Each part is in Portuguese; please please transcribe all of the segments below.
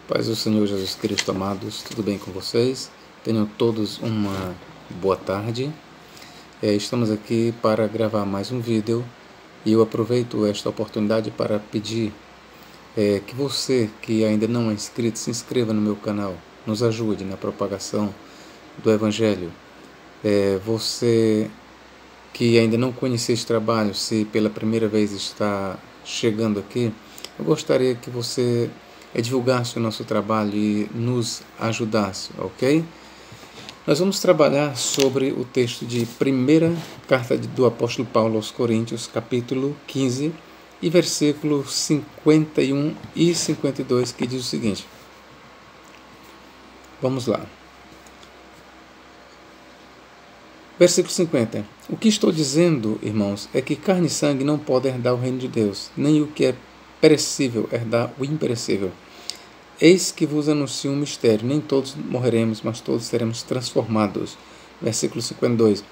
Paz do Senhor Jesus Cristo, amados, tudo bem com vocês? Tenham todos uma boa tarde. Estamos aqui para gravar mais um vídeo e eu aproveito esta oportunidade para pedir que você que ainda não é inscrito, se inscreva no meu canal, nos ajude na propagação do Evangelho. Você que ainda não conhecia este trabalho, se pela primeira vez está chegando aqui, eu gostaria que você divulgasse o nosso trabalho e nos ajudasse, ok? Nós vamos trabalhar sobre o texto de primeira carta do apóstolo Paulo aos Coríntios, capítulo 15, e versículos 51 e 52, que diz o seguinte. Vamos lá. Versículo 50. O que estou dizendo, irmãos, é que carne e sangue não podem herdar o reino de Deus, nem o que é perecível herdar o imperecível. Eis que vos anuncio um mistério, nem todos morreremos, mas todos seremos transformados. Versículo 52.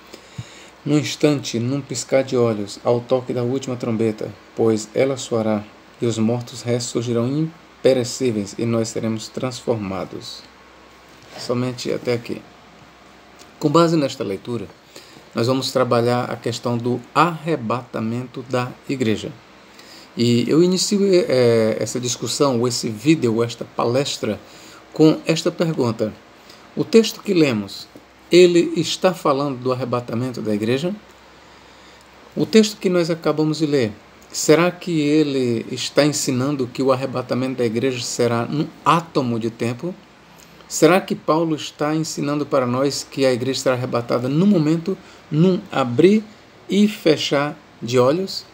Num instante, num piscar de olhos, ao toque da última trombeta, pois ela soará, e os mortos ressurgirão imperecíveis, e nós seremos transformados. Somente até aqui. Com base nesta leitura, nós vamos trabalhar a questão do arrebatamento da igreja. E eu inicio essa discussão, ou esse vídeo, ou esta palestra, com esta pergunta. O texto que lemos, ele está falando do arrebatamento da igreja? O texto que nós acabamos de ler, será que ele está ensinando que o arrebatamento da igreja será num átomo de tempo? Será que Paulo está ensinando para nós que a igreja será arrebatada no momento, num abrir e fechar de olhos?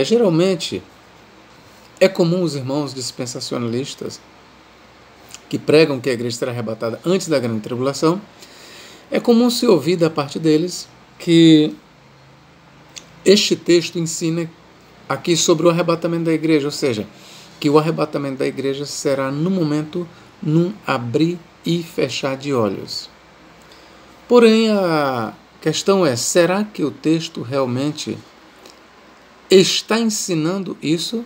Geralmente, é comum os irmãos dispensacionalistas que pregam que a igreja será arrebatada antes da grande tribulação, é comum se ouvir da parte deles que este texto ensina aqui sobre o arrebatamento da igreja, ou seja, que o arrebatamento da igreja será no momento, num abrir e fechar de olhos. Porém, a questão é, será que o texto realmente está ensinando isso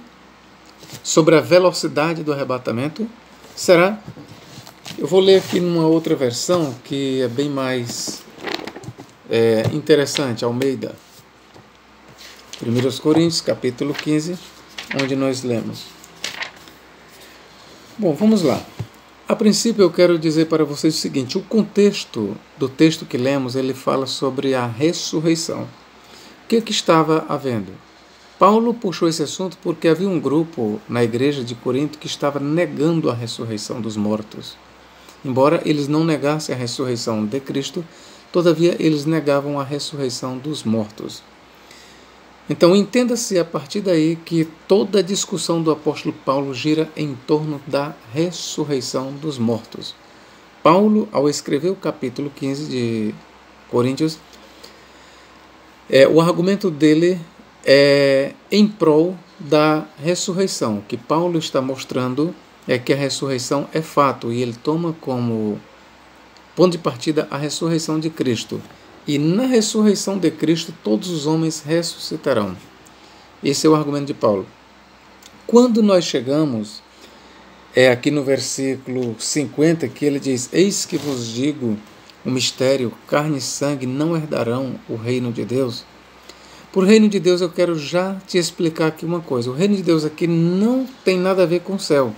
sobre a velocidade do arrebatamento? Será? Eu vou ler aqui numa outra versão que é bem mais interessante, Almeida. 1 Coríntios, capítulo 15, onde nós lemos. Bom, vamos lá. A princípio eu quero dizer para vocês o seguinte, o contexto do texto que lemos, ele fala sobre a ressurreição. O que estava havendo? Paulo puxou esse assunto porque havia um grupo na igreja de Corinto que estava negando a ressurreição dos mortos. Embora eles não negassem a ressurreição de Cristo, todavia eles negavam a ressurreição dos mortos. Então entenda-se a partir daí que toda a discussão do apóstolo Paulo gira em torno da ressurreição dos mortos. Paulo, ao escrever o capítulo 15 de Coríntios, o argumento dele em prol da ressurreição. O que Paulo está mostrando é que a ressurreição é fato e ele toma como ponto de partida a ressurreição de Cristo. E na ressurreição de Cristo todos os homens ressuscitarão. Esse é o argumento de Paulo. Quando nós chegamos aqui no versículo 50, que ele diz: Eis que vos digo o mistério, carne e sangue não herdarão o reino de Deus. Por reino de Deus eu quero já te explicar aqui uma coisa. O reino de Deus aqui não tem nada a ver com o céu.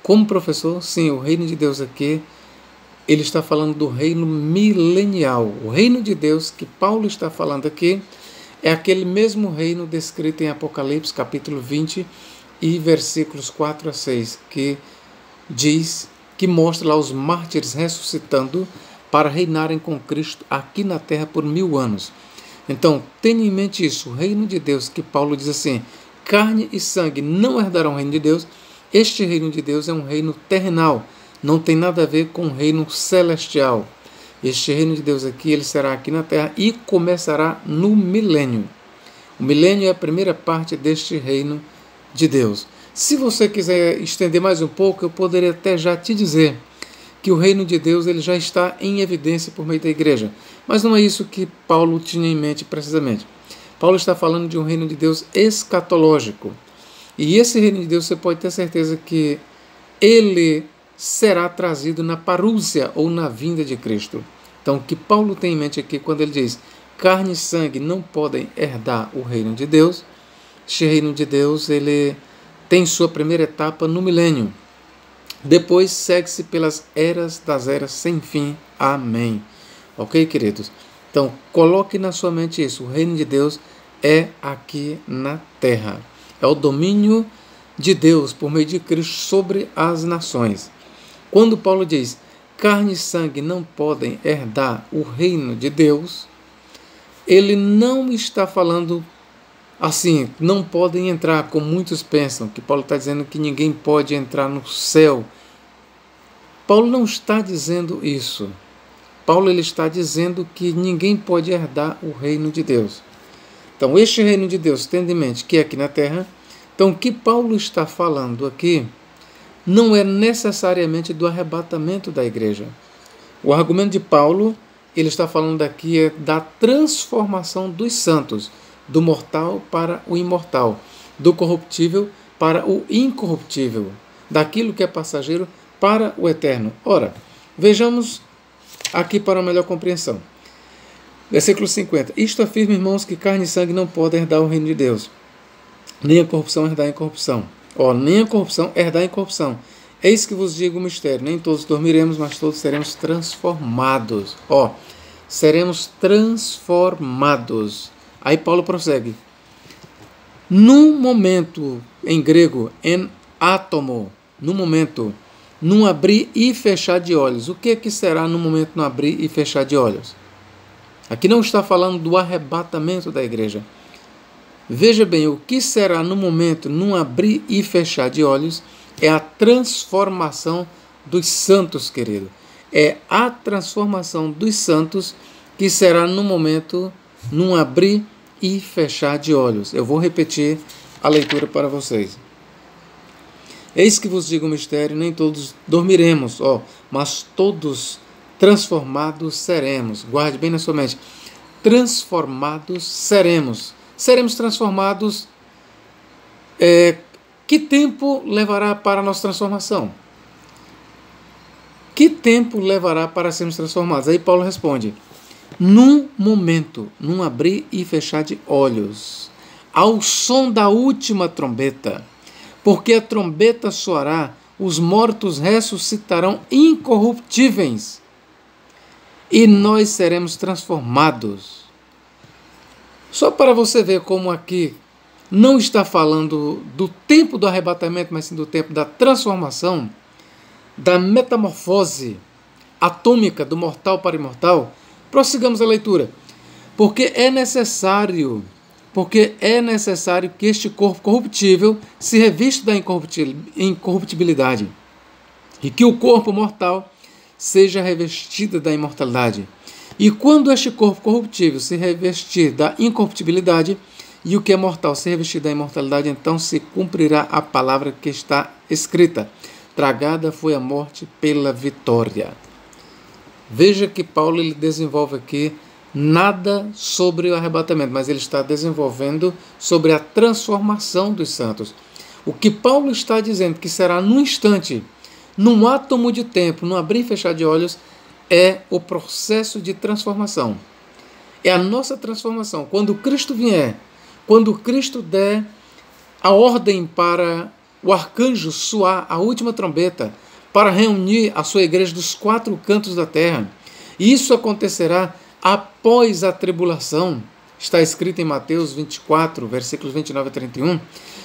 Como professor, sim, o reino de Deus aqui, ele está falando do reino milenial. O reino de Deus que Paulo está falando aqui é aquele mesmo reino descrito em Apocalipse, capítulo 20 e versículos 4 a 6, que diz, que mostra lá os mártires ressuscitando para reinarem com Cristo aqui na terra por 1000 anos. Então, tenha em mente isso, o reino de Deus, que Paulo diz assim, carne e sangue não herdarão o reino de Deus. Este reino de Deus é um reino terrenal, não tem nada a ver com o reino celestial. Este reino de Deus aqui, ele será aqui na terra e começará no milênio. O milênio é a primeira parte deste reino de Deus. Se você quiser estender mais um pouco, eu poderia até já te dizer que o reino de Deus ele já está em evidência por meio da igreja. Mas não é isso que Paulo tinha em mente precisamente. Paulo está falando de um reino de Deus escatológico. E esse reino de Deus, você pode ter certeza que ele será trazido na parúzia ou na vinda de Cristo. Então, o que Paulo tem em mente aqui quando ele diz carne e sangue não podem herdar o reino de Deus, este reino de Deus ele tem sua primeira etapa no milênio. Depois segue-se pelas eras das eras sem fim. Amém. Ok, queridos? Então, coloque na sua mente isso. O reino de Deus é aqui na terra. É o domínio de Deus por meio de Cristo sobre as nações. Quando Paulo diz carne e sangue não podem herdar o reino de Deus, ele não está falando assim, não podem entrar, como muitos pensam, que Paulo está dizendo que ninguém pode entrar no céu. Paulo não está dizendo isso. Paulo ele está dizendo que ninguém pode herdar o reino de Deus. Então, este reino de Deus, tendo em mente que é aqui na terra, então o que Paulo está falando aqui não é necessariamente do arrebatamento da igreja. O argumento de Paulo, ele está falando aqui é da transformação dos santos, do mortal para o imortal, do corruptível para o incorruptível, daquilo que é passageiro para o eterno. Ora, vejamos aqui para uma melhor compreensão. Versículo 50. Isto afirma, irmãos, que carne e sangue não podem herdar o reino de Deus, nem a corrupção herdar a incorrupção. Nem a corrupção herdar a incorrupção. Eis que vos digo o mistério, nem todos dormiremos, mas todos seremos transformados. Seremos transformados. Aí Paulo prossegue. Num momento, em grego, en átomo, num momento, num abrir e fechar de olhos. O que é que será no momento no abrir e fechar de olhos? Aqui não está falando do arrebatamento da igreja. Veja bem, o que será no momento, num abrir e fechar de olhos, é a transformação dos santos, querido. É a transformação dos santos que será no momento, num abrir e fechar de olhos. Eu vou repetir a leitura para vocês. Eis que vos digo o mistério, nem todos dormiremos, mas todos transformados seremos. Guarde bem na sua mente. Transformados seremos. Seremos transformados. Que tempo levará para a nossa transformação? Que tempo levará para sermos transformados? Aí Paulo responde: num momento, num abrir e fechar de olhos, ao som da última trombeta, porque a trombeta soará, os mortos ressuscitarão incorruptíveis, e nós seremos transformados. Só para você ver como aqui não está falando do tempo do arrebatamento, mas sim do tempo da transformação, da metamorfose atômica do mortal para o imortal. Prossigamos a leitura. Porque é necessário que este corpo corruptível se revista da incorruptibilidade, e que o corpo mortal seja revestido da imortalidade. E quando este corpo corruptível se revestir da incorruptibilidade, e o que é mortal se revestir da imortalidade, então se cumprirá a palavra que está escrita: tragada foi a morte pela vitória. Veja que Paulo ele desenvolve aqui nada sobre o arrebatamento, mas ele está desenvolvendo sobre a transformação dos santos. O que Paulo está dizendo que será num instante, num átomo de tempo, num abrir e fechar de olhos, é o processo de transformação. É a nossa transformação. Quando Cristo vier, quando Cristo der a ordem para o arcanjo soar a última trombeta, para reunir a sua igreja dos 4 cantos da terra, e isso acontecerá após a tribulação. Está escrito em Mateus 24, versículos 29 a 31.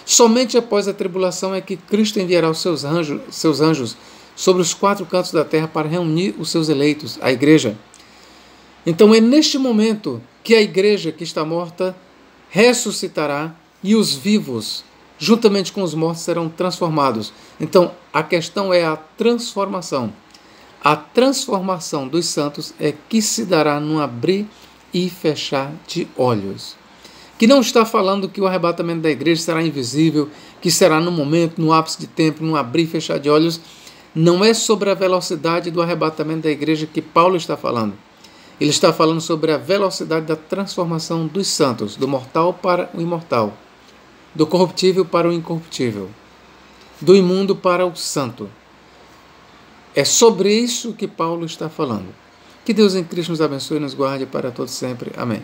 Somente após a tribulação é que Cristo enviará os seus anjos sobre os 4 cantos da terra para reunir os seus eleitos, a igreja. Então é neste momento que a igreja que está morta ressuscitará e os vivos, juntamente com os mortos, serão transformados. Então a questão é a transformação. A transformação dos santos é que se dará num abrir e fechar de olhos. Que não está falando que o arrebatamento da igreja será invisível, que será no momento, no ápice de tempo, num abrir e fechar de olhos. Não é sobre a velocidade do arrebatamento da igreja que Paulo está falando. Ele está falando sobre a velocidade da transformação dos santos, do mortal para o imortal, do corruptível para o incorruptível, do imundo para o santo. É sobre isso que Paulo está falando. Que Deus em Cristo nos abençoe e nos guarde para todos sempre. Amém.